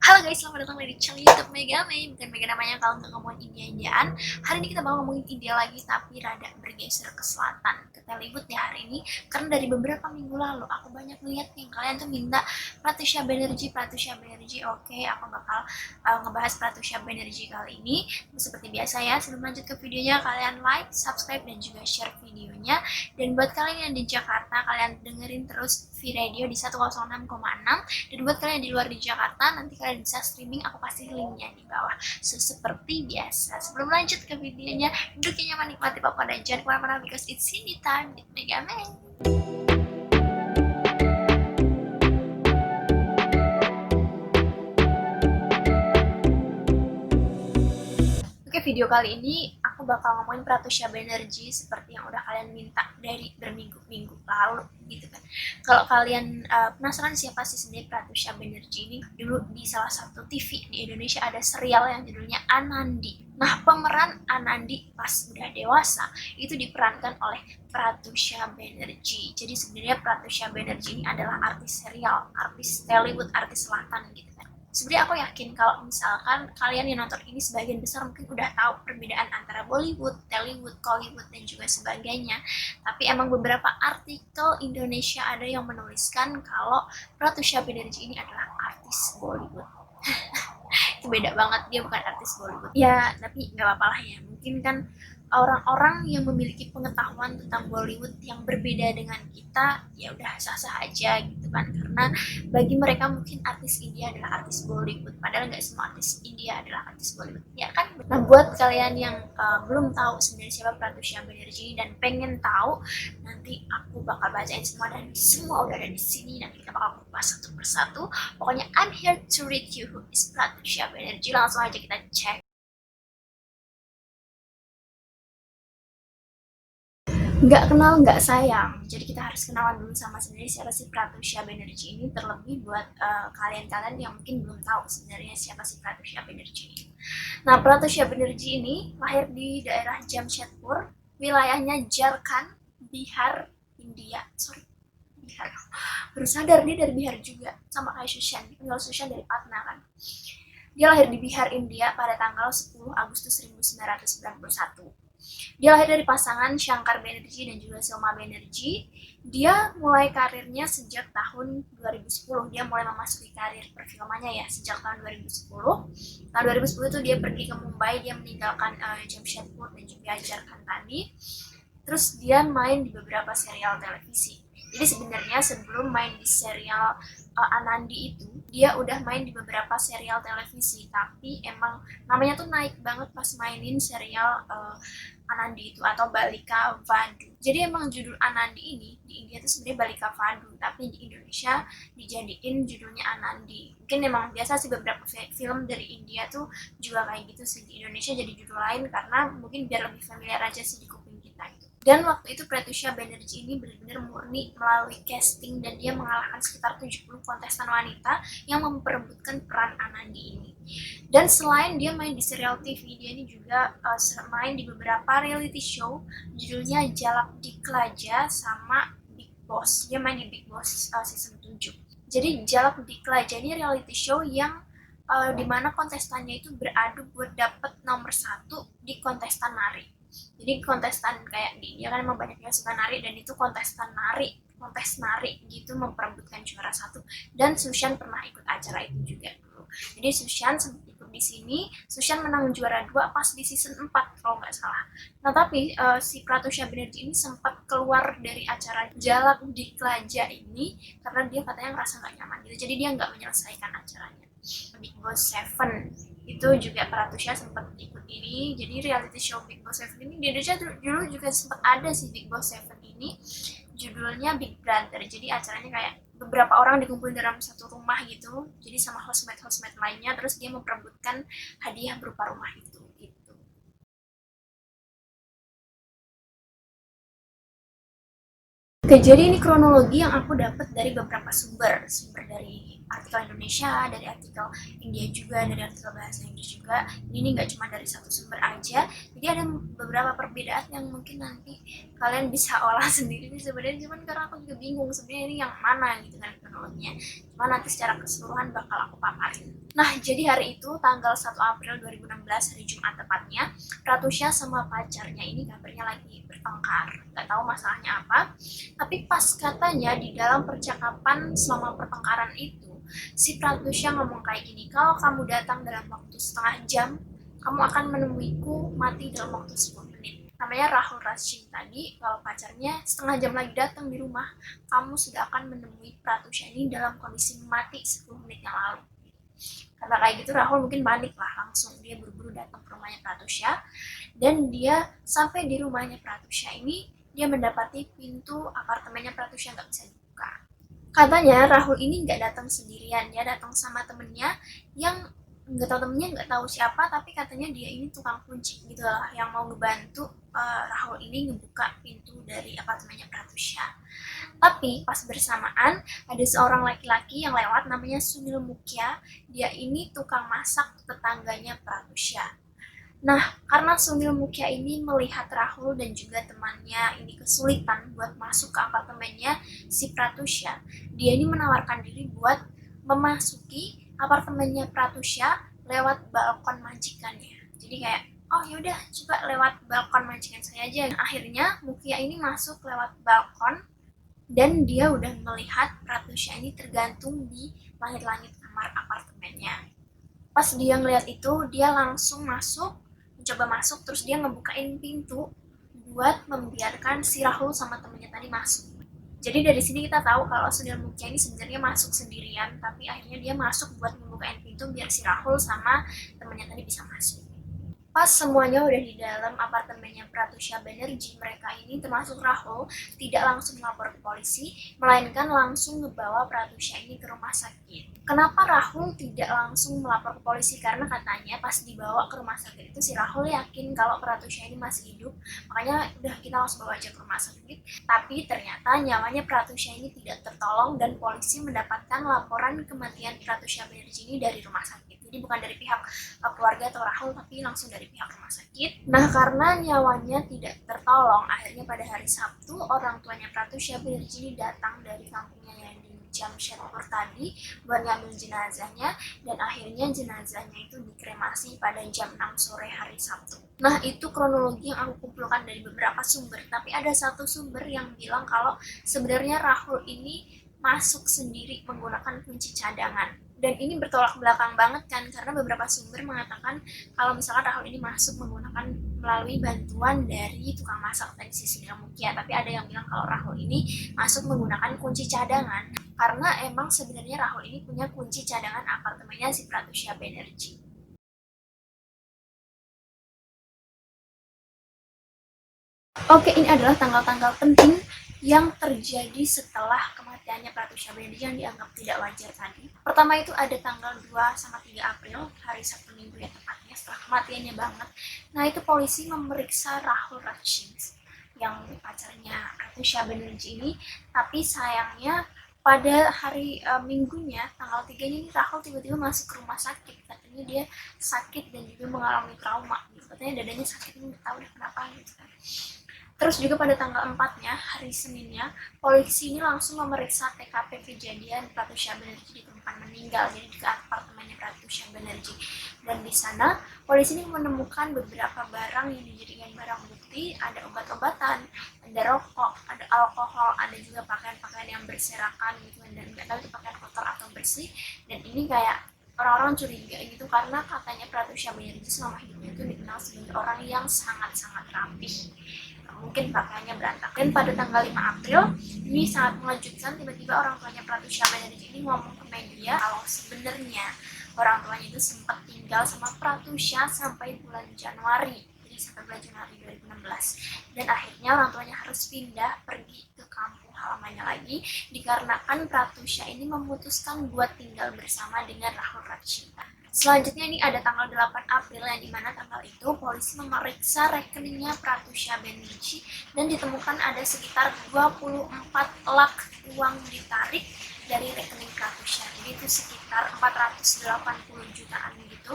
Halo guys, selamat datang di channel YouTube Megame. Bukan Mega namanya kalau nggak ngomongin India-Indiaan. Hari ini kita mau ngomongin India lagi, tapi rada bergeser ke selatan, ke Tollywood ya hari ini. Karena dari beberapa minggu lalu aku banyak lihat yang kalian tuh minta Pratusha Banerjee, Pratusha Banerjee. Oke, aku bakal ngebahas Pratusha Banerjee kali ini. Seperti biasa ya, sebelum lanjut ke videonya, kalian like, subscribe, dan juga share videonya. Dan buat kalian yang di Jakarta, kalian dengerin terus V-Radio di 106,6. Dan buat kalian yang di luar di Jakarta, nanti kalian bisa streaming, aku kasih linknya di bawah. Seperti biasa, sebelum lanjut ke videonya, duduk nyaman, nikmati popcorn, dan jangan kemana-mana because it's Cindy time with Megaman. Oke, video kali ini aku bakal ngomongin Pratusha Banerjee seperti yang udah kalian minta dari berminggu-minggu lalu gitu kan. Kalau kalian penasaran siapa sih sebenarnya Pratusha Banerjee ini, dulu di salah satu TV di Indonesia ada serial yang judulnya Anandi. Nah, pemeran Anandi pas udah dewasa itu diperankan oleh Pratusha Banerjee. Jadi sebenarnya Pratusha Banerjee ini adalah artis serial, artis Tollywood, artis selatan gitu kan. Sebenarnya aku yakin kalau misalkan kalian yang nonton ini sebagian besar mungkin udah tahu perbedaan antara Bollywood, Tollywood, Kollywood, dan juga sebagainya. Tapi emang beberapa artikel Indonesia ada yang menuliskan kalau Pratusha Banerjee ini adalah artis Bollywood. Itu beda banget, dia bukan artis Bollywood. Ya, tapi nggak apa-apa lah ya. Mungkin kan orang-orang yang memiliki pengetahuan tentang Bollywood yang berbeda dengan kita, ya udah sah-sah aja gitu kan. Karena bagi mereka mungkin artis India adalah artis Bollywood, padahal nggak semua artis India adalah artis Bollywood, ya kan? Nah, buat kalian yang belum tahu sebenarnya siapa Pratusha Banerjee dan pengen tahu, nanti aku bakal bacain semua dan semua udah ada di sini. Nanti kita bakal kupas satu persatu. Pokoknya I'm here to read you who is Pratusha Banerjee. Langsung aja kita cek. Nggak kenal nggak sayang, jadi kita harus kenalan dulu sama sebenarnya siapa sih Pratusha Banerjee ini, terlebih buat kalian-kalian yang mungkin belum tahu sebenarnya siapa sih Pratusha Banerjee ini. Nah, Pratusha Banerjee ini lahir di daerah Jamshedpur, wilayahnya Jharkhand, Bihar, India. Sorry, Bihar. Baru sadar dia dari Bihar juga, sama kayak Sushan, tinggal Sushan dari Patna kan. Dia lahir di Bihar, India pada tanggal 10 Agustus 1991. Dia lahir dari pasangan Shankar Banerjee dan juga Selma Banerjee. Dia mulai karirnya sejak tahun 2010. Dia mulai memasuki karir perfilmannya ya sejak tahun 2010. Tahun 2010 itu dia pergi ke Mumbai, dia meninggalkan Jamshedpur dan juga Jharkhand tadi. Terus dia main di beberapa serial televisi. Jadi sebenarnya sebelum main di serial Anandi itu, dia udah main di beberapa serial televisi, tapi emang namanya tuh naik banget pas mainin serial Anandi itu atau Balika Vadu. Jadi emang judul Anandi ini di India tuh sebenarnya Balika Vadu, tapi di Indonesia dijadiin judulnya Anandi. Mungkin emang biasa sih beberapa film dari India tuh juga kayak gitu sih, di Indonesia jadi judul lain karena mungkin biar lebih familiar aja sih di kuping kita gitu. Dan waktu itu Pratusha Banerjee ini benar-benar murni melalui casting dan dia mengalahkan sekitar 70 kontestan wanita yang memperebutkan peran Anandi ini. Dan selain dia main di serial TV, dia ini juga main di beberapa reality show, judulnya Jalak Diklaja sama Big Boss. Dia main di Big Boss season 7. Jadi Jalak Diklaja ini reality show yang dimana kontestannya itu beradu buat dapet nomor 1 di kontestan nari. Jadi kontestan kayak di India kan emang banyak yang suka nari, dan itu kontestan nari, kontes nari gitu memperebutkan juara 1. Dan Sushan pernah ikut acara itu juga dulu. Jadi Sushan sempat ikut di sini, Sushan menang juara 2 pas di season 4 kalau nggak salah. Nah, tapi si Pratusha Banerjee ini sempat keluar dari acara Jalak Diklaja ini karena dia katanya ngerasa nggak nyaman gitu. Jadi dia nggak menyelesaikan acaranya. Big Boss 7 itu juga Pratusha sempat ikut ini. Jadi reality show Big Boss 7 ini di Indonesia dulu juga sempat ada sih Big Boss 7 ini, judulnya Big Brother. Jadi acaranya kayak beberapa orang dikumpulin dalam satu rumah gitu, jadi sama housemate lainnya, terus dia memperebutkan hadiah berupa rumah itu gitu. Oke, jadi ini kronologi yang aku dapat dari beberapa sumber dari artikel Indonesia, dari artikel India juga, dari artikel bahasa Inggris juga. Ini nggak cuma dari satu sumber aja, jadi ada beberapa perbedaan yang mungkin nanti kalian bisa olah sendiri sebenarnya, cuman karena aku juga bingung sebenarnya ini yang mana gitu kan kronologinya. Cuma nanti secara keseluruhan bakal aku paparin. Nah, jadi hari itu tanggal 1 April 2016, hari Jumat tepatnya, Pratusha sama pacarnya ini kabarnya lagi bertengkar. Gak tahu masalahnya apa. Tapi pas katanya di dalam percakapan selama pertengkaran itu, si Pratusha ngomong kayak gini, kalau kamu datang dalam waktu setengah jam, kamu akan menemuiku mati dalam waktu 10 menit. Namanya Rahul Rashid tadi, kalau pacarnya setengah jam lagi datang di rumah, kamu sudah akan menemui Pratusha ini dalam kondisi mati 10 menit yang lalu. Karena kayak gitu Rahul mungkin panik lah, langsung dia buru-buru datang ke rumahnya Pratusha, dan dia sampai di rumahnya Pratusha ini, dia mendapati pintu apartemennya Pratusha nggak bisa dibuka. Katanya Rahul ini nggak datang sendirian, dia datang sama temennya yang nggak tahu, temennya nggak tahu siapa, tapi katanya dia ini tukang kunci gitu lah, yang mau ngebantu Rahul ini ngebuka pintu dari apartemennya Pratusha. Tapi pas bersamaan ada seorang laki-laki yang lewat namanya Sunil Mukhya, dia ini tukang masak tetangganya Pratusha. Nah, karena Sunil Mukhya ini melihat Rahul dan juga temannya ini kesulitan buat masuk ke apartemennya si Pratusha, dia ini menawarkan diri buat memasuki apartemennya Pratusha lewat balkon majikannya. Jadi kayak, oh yaudah coba lewat balkon majikan saya aja. Akhirnya Mukhya ini masuk lewat balkon dan dia udah melihat Pratusha ini tergantung di langit-langit kamar apartemennya. Pas dia ngeliat itu, dia langsung mencoba masuk, terus dia ngebukain pintu buat membiarkan si Rahul sama temennya tadi masuk. Jadi dari sini kita tahu kalau Sunil Mukhya ini sebenarnya masuk sendirian, tapi akhirnya dia masuk buat membukain pintu biar si Rahul sama temennya tadi bisa masuk. Pas semuanya udah di dalam apartemennya Pratusha Banerjee, mereka ini termasuk Rahul tidak langsung melapor ke polisi, melainkan langsung ngebawa Pratusha ini ke rumah sakit. Kenapa Rahul tidak langsung melapor ke polisi? Karena katanya pas dibawa ke rumah sakit itu si Rahul yakin kalau Pratusha ini masih hidup, makanya udah kita langsung bawa aja ke rumah sakit. Tapi ternyata nyawanya Pratusha ini tidak tertolong dan polisi mendapatkan laporan kematian Pratusha Banerjee ini dari rumah sakit. Jadi bukan dari pihak keluarga atau Rahul, tapi langsung dari pihak rumah sakit. Nah, karena nyawanya tidak tertolong, akhirnya pada hari Sabtu orang tuanya Pratusha Banerjee datang dari kampungnya yang di Jamshedpur tadi buat ngambil jenazahnya, dan akhirnya jenazahnya itu dikremasi pada jam 6 sore hari Sabtu. Nah, itu kronologi yang aku kumpulkan dari beberapa sumber, tapi ada satu sumber yang bilang kalau sebenarnya Rahul ini masuk sendiri menggunakan kunci cadangan. Dan ini bertolak belakang banget kan, karena beberapa sumber mengatakan kalau misalkan Rahul ini masuk menggunakan melalui bantuan dari tukang masak tadi si Sunil Mukhya, tapi ada yang bilang kalau Rahul ini masuk menggunakan kunci cadangan, karena emang sebenarnya Rahul ini punya kunci cadangan apartemennya si Pratusha Banerjee. Oke, ini adalah tanggal-tanggal penting yang terjadi setelah kematiannya Pratusha Banerjee yang dianggap tidak wajar tadi. Pertama itu ada tanggal 2 sama 3 April, hari Sabtu Minggu ya tepatnya, setelah kematiannya banget. Nah, itu polisi memeriksa Rahul Rashid yang pacarnya Pratusha Banerjee ini, tapi sayangnya pada hari minggunya, tanggal 3 ini Rahul tiba-tiba masuk ke rumah sakit. Katanya dia sakit dan juga mengalami trauma. Katanya dadanya sakit, nggak tahu deh kenapa gitu kan. Terus juga pada tanggal 4-nya, hari Seninnya, polisi ini langsung memeriksa TKP kejadian Pratusha Banerjee di tempat meninggal, jadi di apartemennya Pratusha Banerjee. Dan di sana, polisi ini menemukan beberapa barang yang dijadikan barang bukti, ada obat-obatan, ada rokok, ada alkohol, ada juga pakaian-pakaian yang berserakan gitu, dan nggak tahu itu pakaian kotor atau bersih. Dan ini kayak orang-orang curiga gitu, karena katanya Pratusha Banerjee selama hidupnya itu dikenal sebagai orang yang sangat-sangat rapih, mungkin pakaiannya berantakan. Dan pada tanggal 5 April ini sangat mengejutkan, tiba-tiba orang tuanya Pratusha Banerjee ini ngomong ke media kalau sebenarnya orang tuanya itu sempat tinggal sama Pratusha sampai bulan Januari, jadi sampai bulan Januari 2016, dan akhirnya orang tuanya harus pindah pergi ke kampung halamannya lagi dikarenakan Pratusha ini memutuskan buat tinggal bersama dengan Rahul Rashid. Selanjutnya ini ada tanggal 8 April yang dimana tanggal itu polisi memeriksa rekeningnya Pratusha Banerjee dan ditemukan ada sekitar 24 lak uang ditarik dari rekening Pratusha. Jadi itu sekitar 480 jutaan gitu.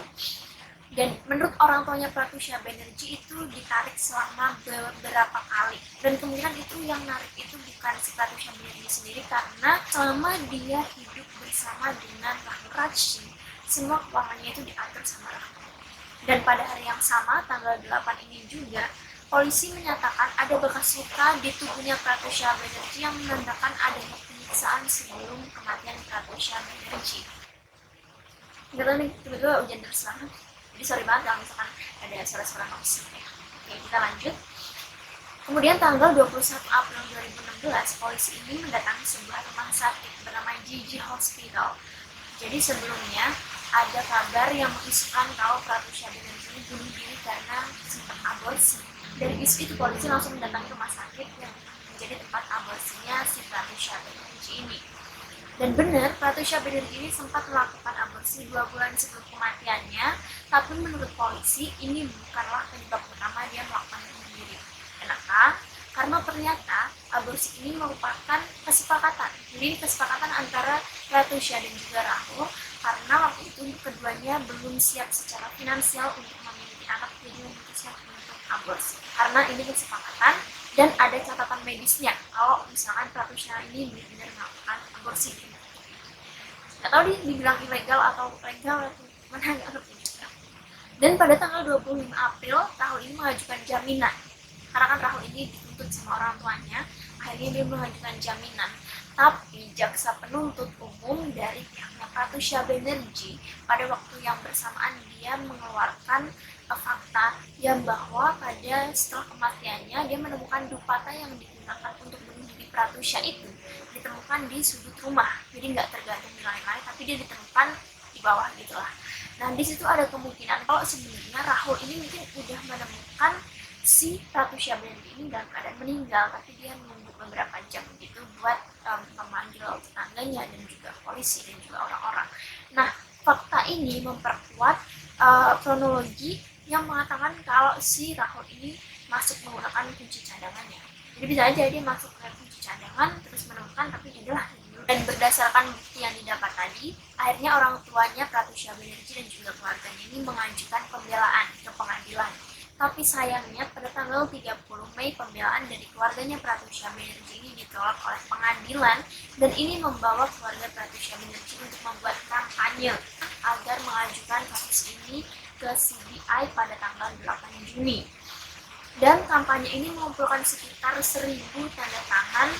Dan menurut orang tuanya Pratusha Banerjee itu ditarik selama beberapa kali, dan kemungkinan itu yang narik itu bukan si Pratusha Banerjee sendiri, karena selama dia hidup bersama dengan Rahul Raj Singh, semua keuangannya itu diatur sama Rahul. Dan pada hari yang sama, tanggal 8 ini juga, polisi menyatakan ada bekas luka di tubuhnya Pratusha Banerjee yang menandakan adanya penyiksaan sebelum kematian Pratusha Banerjee. Nggak tahu nih, tiba-tiba hujan deras banget. Jadi sorry banget kalau misalkan ada suara-suara noise ya. Oke, kita lanjut. Kemudian tanggal 21 April 2016, polisi ini mendatangi sebuah rumah sakit bernama GG Hospital. Jadi sebelumnya ada kabar yang mengisukan kalau Pratusha Banerjee ini bunuh diri karena sempat aborsi. Dari isu itu polisi langsung mendatangi rumah sakit yang menjadi tempat aborsinya si Pratusha Banerjee ini. Dan benar, Pratusha Banerjee ini sempat melakukan aborsi 2 bulan sebelum kematiannya, tapi menurut polisi ini bukanlah penyebab utama dia melakukan bunuh diri. Kenapa? Karena ternyata aborsi ini merupakan kesepakatan. Jadi kesepakatan antara Pratusha dan juga Rahul, karena waktu itu keduanya belum siap secara finansial untuk memiliki anak, jadi memutuskan untuk aborsi. Karena ini kesepakatan dan ada catatan medisnya kalau misalkan Pratusha ini benar-benar melakukan aborsi. Nggak tahu dibilang ilegal atau legal atau mana, nggak ngerti juga. Dan pada tanggal 25 April Rahul ini mengajukan jaminan, karena kan Rahul ini dituntut sama orang tuanya, akhirnya dia mengajukan jaminan. Tapi jaksa penuntut umum dari pihaknya Pratusha Banerjee pada waktu yang bersamaan dia mengeluarkan fakta yang bahwa pada setelah kematiannya dia menemukan dupata yang digunakan untuk bunuh diri Pratusha itu ditemukan di sudut rumah, jadi nggak tergantung di lantai, tapi dia ditemukan di bawah gitulah. Nah di situ ada kemungkinan kalau sebenarnya Rahul ini mungkin udah menemukan si Pratusha Banerjee ini dalam keadaan meninggal, tapi dia menunggu beberapa jam gitu buat memanggil tetangganya dan juga polisi dan juga orang-orang. Nah fakta ini memperkuat kronologi yang mengatakan kalau si Rahul ini masuk menggunakan kunci cadangannya. Jadi bisa aja dia masuk ke kunci cadangan terus menemukan, tapi adalah dan berdasarkan bukti yang didapat tadi, akhirnya orang tuanya Pratusha Banerjee dan juga keluarganya ini mengajukan pembelaan ke pengadilan. Tapi sayangnya pada tanggal 30 Mei pembelaan dari keluarganya Pratusha Banerjee ini ditolak oleh pengadilan, dan ini membawa keluarga Pratusha Banerjee untuk membuat kampanye agar mengajukan kasus ini ke CBI pada tanggal 8 Juni. Dan kampanye ini mengumpulkan sekitar 1.000 tanda tangan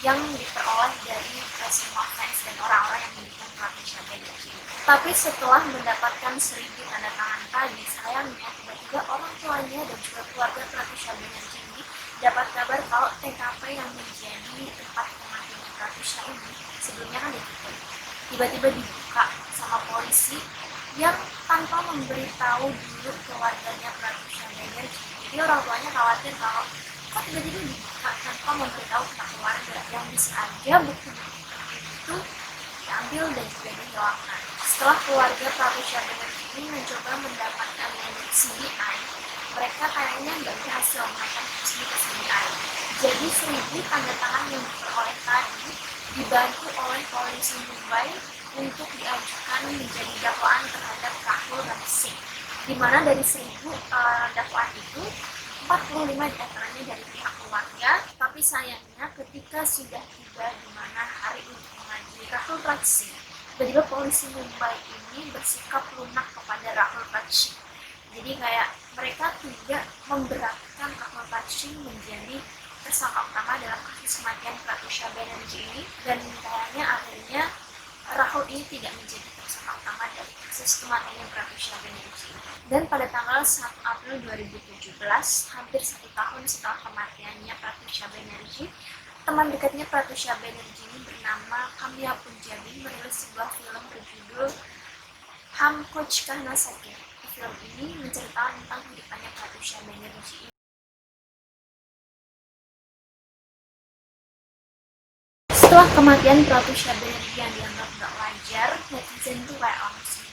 yang diperoleh dari semua fans dan orang-orang yang mendukung Pratusha Banerjee. Tapi setelah mendapatkan 1.000 tanda tangan tadi, sayangnya tiba-tiba orang tuanya dan juga keluarga Pratusha Banerjee ini dapat kabar kalau TKP yang menjadi tempat kematian Pratusha ini sebelumnya kan ditutup. Tiba-tiba dibuka sama polisi yang tanpa memberitahu dulu keluarganya Pratusha Banerjee. Jadi orang tuanya khawatir kalau kok tiba-tiba dibuka tanpa memberitahu ke keluarga, yang bisa aja bukti-bukti itu diambil dan juga dihilangkan. Setelah keluarga Pratusha Banerjee ini mencoba mendapatkan dari CBI, mereka kayaknya nggak berhasil menaikkan kasus ini ke CBI. Jadi 1.000 tanda tangan yang diperoleh tadi dibantu oleh polisi Mumbai untuk diajukan menjadi dakwaan terhadap Rahul Raj Singh, di mana dari 1.000 dakwaan itu 45 diantaranya dari pihak keluarga. Tapi sayangnya ketika sudah tiba di mana hari untuk mengadili Rahul Raj Singh, tiba-tiba polisi Mumbai ini bersikap lunak kepada Rahul Raj Singh. Jadi kayak mereka tidak memberatkan Rahul Raj Singh menjadi tersangka utama dalam kasus kematian Pratusha Banerjee ini, dan kayaknya akhirnya Rahul ini tidak menjadi tersangka utama dari kasus kematian Pratusha Banerjee. Dan pada tanggal 1 April 2017, hampir 1 tahun setelah kematiannya Pratusha Banerjee, teman dekatnya Pratusha Banerjee ini bernama Kamya Punjabi merilis sebuah film berjudul Hum Kuch Keh Na Sake. Film ini menceritakan tentang kehidupannya Pratusha Banerjee. Setelah kematian Pratusha Banerjee yang dianggap nggak wajar, netizen tuh kayak langsung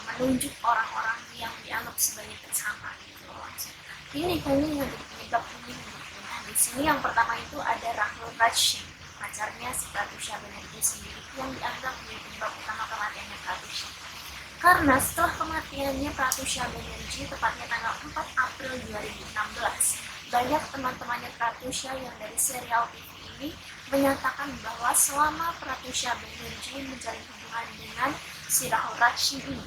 menunjuk orang-orang yang dianggap sebagai tersangka gitu langsung. Ini kayaknya yang penyebab ini. Nah di sini yang pertama itu ada Rahul Raj Singh, pacarnya si Pratusha Banerjee sendiri, yang dianggap menjadi penyebab utama kematiannya Pratusha. Karena setelah kematiannya Pratusha Banerjee, tepatnya tanggal 4 April 2016, banyak teman-temannya Pratusha yang dari serial TV ini menyatakan bahwa selama Pratusha Banerjee menjalin hubungan dengan si Rahul Rashid ini,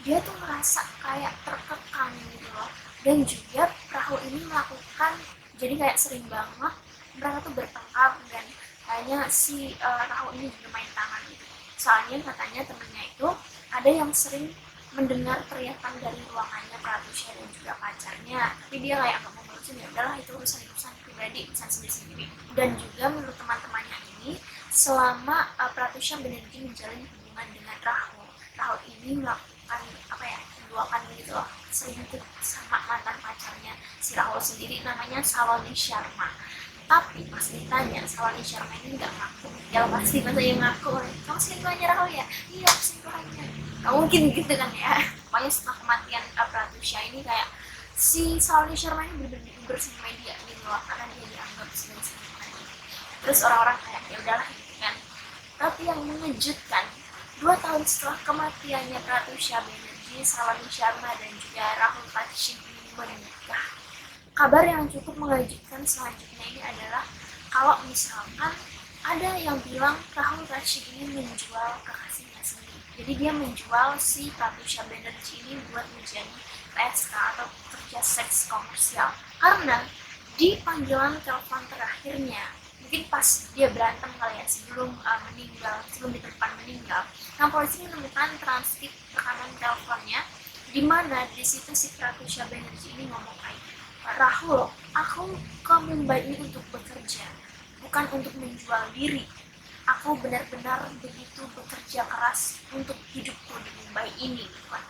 dia tuh merasa kayak terkekang gitu loh. Dan juga Rahul ini melakukan, jadi kayak sering banget mereka tuh bertengkar, dan kayaknya si Rahul ini juga main tangan gitu. Soalnya katanya temennya itu ada yang sering mendengar teriakan dari ruangannya Pratusha dan juga pacarnya, tapi dia kayak nggak mau ngurusin, ya udahlah itu urusan pribadi, urusan sendiri-sendiri. Dan juga menurut teman-temannya ini, selama Pratusha Banerjee menjalin hubungan dengan Rahul ini melakukan apa ya, duakan gitu loh, selingkuh sama mantan pacarnya si Rahul sendiri, namanya Saloni Sharma. Tapi pas ditanya, Saloni Sharma ini nggak ngaku. Ya pasti masa yang ngaku, kamu selingkuhannya Rahul ya? Iya, aku selingkuhannya. Nggak mungkin gitu kan ya. Pokoknya setelah kematian Pratusha ini kayak si Saloni Sharma ini bener-bener bersih media gitu loh, karena dia dianggap sebagai selingkuhan. Terus orang-orang kayak ya udahlah gitu kan. Tapi yang mengejutkan, 2 tahun setelah kematiannya Pratusha Banerjee, Saloni Sharma dan juga Rahul Rashid menikah. Kabar yang cukup mengejutkan selanjutnya ini adalah kalau misalkan ada yang bilang Rahul Rashid ini menjual kekasihnya sendiri. Jadi dia menjual si Pratusha Banerjee ini buat menjadi PSK atau pekerja seks komersial. Karena di panggilan telepon terakhirnya, mungkin pas dia berantem kali ya, sebelum di depan meninggal, nah polisi menemukan transkrip rekaman teleponnya, di mana di situ si Pratusha Banerjee ini ngomong kayak, Rahul, aku ke Mumbai ini untuk bekerja, bukan untuk menjual diri. Aku benar-benar begitu bekerja keras untuk hidupku di Mumbai ini, bukan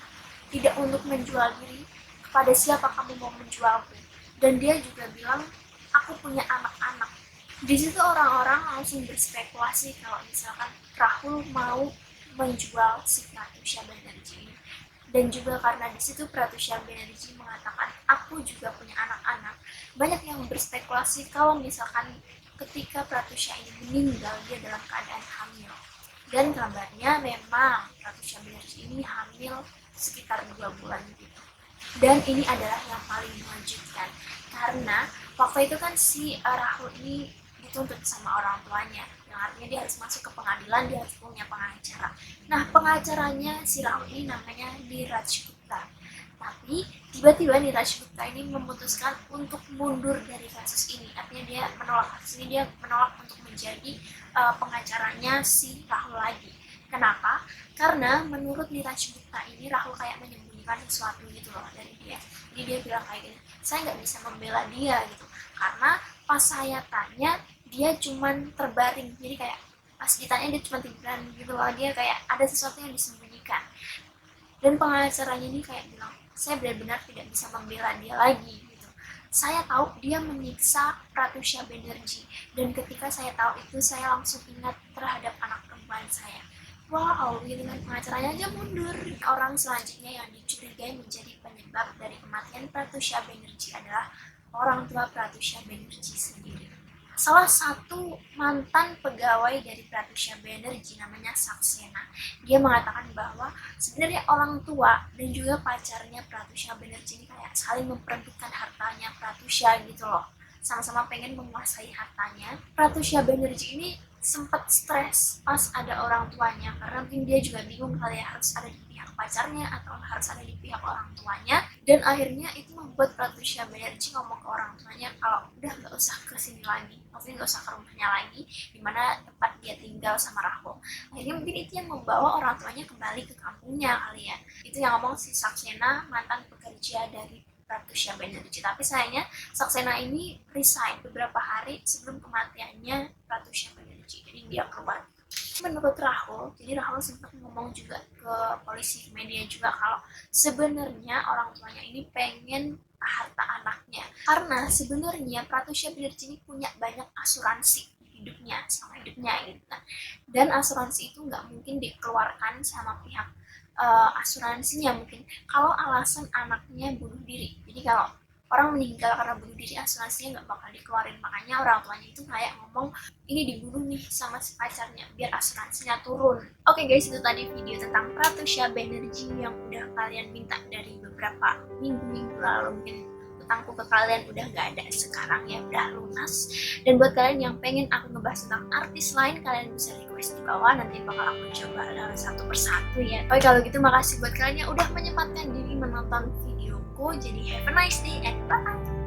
tidak untuk menjual diri. Kepada siapa kamu mau menjualku? Dan dia juga bilang, aku punya anak-anak. Di situ orang-orang langsung berspekulasi kalau misalkan Rahul mau menjual si Pratusha Banerjee. Dan juga karena di situ Pratusha Banerjee mengatakan, aku juga punya anak-anak, banyak yang berspekulasi kalau misalkan ketika Pratusha ini meninggal, dia dalam keadaan hamil. Dan kabarnya memang Pratusha Banerjee ini hamil sekitar 2 bulan gitu. Dan ini adalah yang paling mengejutkan, karena waktu itu kan si Rahul ini dituntut sama orang tuanya, yang artinya dia harus masuk ke pengadilan, dia harus punya pengacara. Nah, pengacaranya si Rahul ini namanya Niraj Gupta. Tapi tiba-tiba Niraj Gupta ini memutuskan untuk mundur dari kasus ini. Artinya dia menolak kasus ini, dia menolak untuk menjadi pengacaranya si Rahul lagi. Kenapa? Karena menurut Niraj Gupta ini Rahul kayak menyembunyikan sesuatu gitu loh dari dia. Jadi dia bilang kayak gini, saya nggak bisa membela dia gitu, karena pas saya tanya dia cuman terbaring, jadi kayak pas ditanya dia cuma tiduran gitu loh, dia kayak ada sesuatu yang disembunyikan. Dan pengacaranya ini kayak bilang, saya benar-benar tidak bisa membela dia lagi gitu. Saya tahu dia menyiksa Pratusha Banerjee, dan ketika saya tahu itu saya langsung ingat terhadap anak perempuan saya. Wow, gitu kan, pengacaranya aja mundur. Orang selanjutnya yang dicurigai menjadi penyebab dari kematian Pratusha Banerjee adalah orang tua Pratusha Banerjee sendiri. Salah satu mantan pegawai dari Pratusha Banerjee namanya Saxena, dia mengatakan bahwa sebenarnya orang tua dan juga pacarnya Pratusha Banerjee ini kayak saling memperebutkan hartanya Pratusha gitu loh, sama-sama pengen menguasai hartanya. Pratusha Banerjee ini sempat stres pas ada orang tuanya, karena mungkin dia juga bingung kali ya harus ada di pihak pacarnya atau harus ada di pihak orang tuanya. Dan akhirnya itu membuat Pratusha Banerjee ngomong ke orang tuanya kalau udah nggak usah kesini lagi, maksudnya nggak usah ke rumahnya lagi, dimana tempat dia tinggal sama Rahul. Akhirnya mungkin itu yang membawa orang tuanya kembali ke kampungnya kali ya. Itu yang ngomong si Saxena, mantan pekerja dari Pratusha Banerjee. Tapi sayangnya Saxena ini resign beberapa hari sebelum kematiannya Pratusha Banerjee, jadi dia keluar. Menurut Rahul, jadi Rahul sempat ngomong juga ke polisi, ke media juga, kalau sebenarnya orang tuanya ini pengen harta anaknya, karena sebenarnya Pratusha Banerjee ini punya banyak asuransi hidupnya selama hidupnya gitu kan, dan asuransi itu nggak mungkin dikeluarkan sama pihak asuransinya mungkin kalau alasan anaknya bunuh diri. Jadi kalau orang meninggal karena bunuh diri, asuransinya nggak bakal dikeluarin. Makanya orang tuanya itu kayak ngomong ini dibunuh nih sama si pacarnya biar asuransinya turun. Oke guys, itu tadi video tentang Pratusha Banerjee yang udah kalian minta dari beberapa minggu lalu. Mungkin utangku ke kalian udah nggak ada sekarang ya, udah lunas. Dan buat kalian yang pengen aku ngebahas tentang artis lain, kalian bisa request di bawah, nanti bakal aku coba satu persatu ya. Oke, kalau gitu makasih buat kalian yang udah menyempatkan diri menonton videoku. Jadi have a nice day and bye.